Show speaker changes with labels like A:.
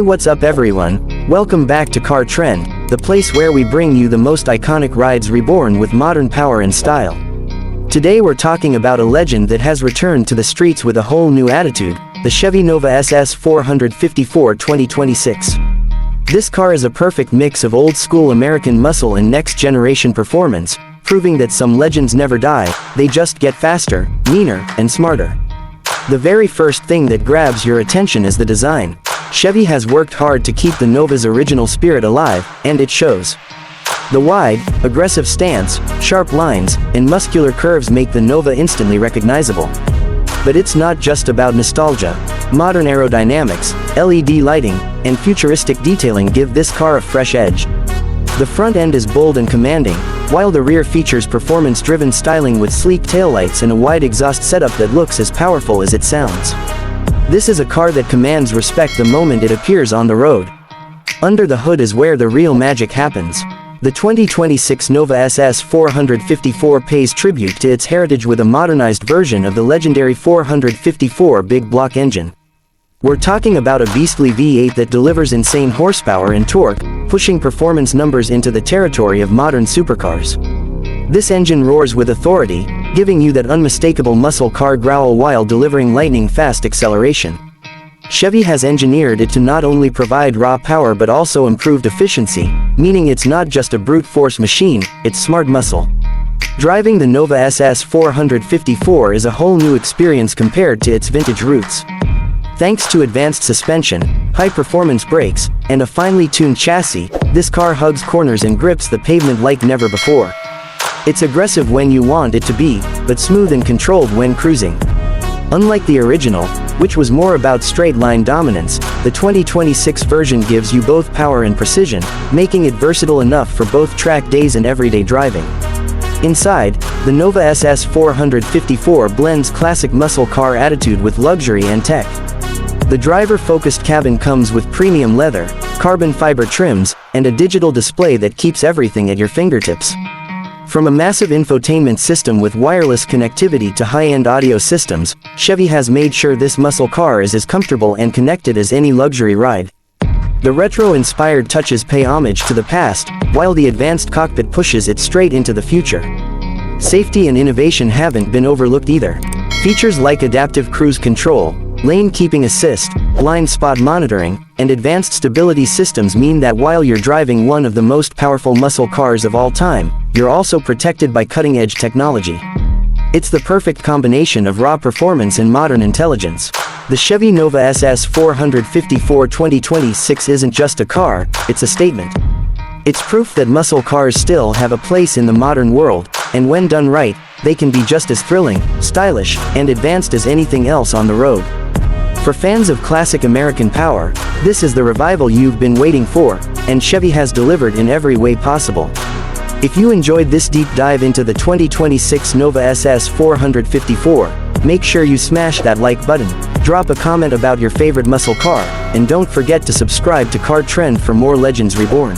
A: what's up everyone? Welcome back to Car Trend, the place where we bring you the most iconic rides reborn with modern power and style. Today we're talking about a legend that has returned to the streets with a whole new attitude, the Chevy Nova SS 454 2026. This car is a perfect mix of old-school American muscle and next-generation performance, proving that some legends never die, they just get faster, meaner, and smarter. The very first thing that grabs your attention is the design. Chevy has worked hard to keep the Nova's original spirit alive, and it shows. The wide, aggressive stance, sharp lines, and muscular curves make the Nova instantly recognizable. But it's not just about nostalgia. Modern aerodynamics, LED lighting, and futuristic detailing give this car a fresh edge. The front end is bold and commanding, while the rear features performance-driven styling with sleek taillights and a wide exhaust setup that looks as powerful as it sounds. This is a car that commands respect the moment it appears on the road. Under the hood is where the real magic happens. The 2026 Nova SS 454 pays tribute to its heritage with a modernized version of the legendary 454 big block engine. We're talking about a beastly V8 that delivers insane horsepower and torque, pushing performance numbers into the territory of modern supercars. This engine roars with authority, giving you that unmistakable muscle car growl while delivering lightning-fast acceleration. Chevy has engineered it to not only provide raw power but also improved efficiency, meaning it's not just a brute force machine, it's smart muscle. Driving the Nova SS 454 is a whole new experience compared to its vintage roots. Thanks to advanced suspension, high-performance brakes, and a finely tuned chassis, this car hugs corners and grips the pavement like never before. It's aggressive when you want it to be, but smooth and controlled when cruising. Unlike the original, which was more about straight-line dominance, the 2026 version gives you both power and precision, making it versatile enough for both track days and everyday driving. Inside, the Nova SS 454 blends classic muscle car attitude with luxury and tech. The driver-focused cabin comes with premium leather, carbon fiber trims, and a digital display that keeps everything at your fingertips. From a massive infotainment system with wireless connectivity to high-end audio systems, Chevy has made sure this muscle car is as comfortable and connected as any luxury ride. The retro-inspired touches pay homage to the past, while the advanced cockpit pushes it straight into the future. Safety and innovation haven't been overlooked either. Features like adaptive cruise control, lane keeping assist, blind spot monitoring, and advanced stability systems mean that while you're driving one of the most powerful muscle cars of all time, you're also protected by cutting-edge technology. It's the perfect combination of raw performance and modern intelligence. The Chevy Nova SS 454 2026 isn't just a car, it's a statement. It's proof that muscle cars still have a place in the modern world, and when done right, they can be just as thrilling, stylish, and advanced as anything else on the road. For fans of classic American power, this is the revival you've been waiting for, and Chevy has delivered in every way possible. If you enjoyed this deep dive into the 2026 Nova SS 454, make sure you smash that like button, drop a comment about your favorite muscle car, and don't forget to subscribe to Car Trend for more legends reborn.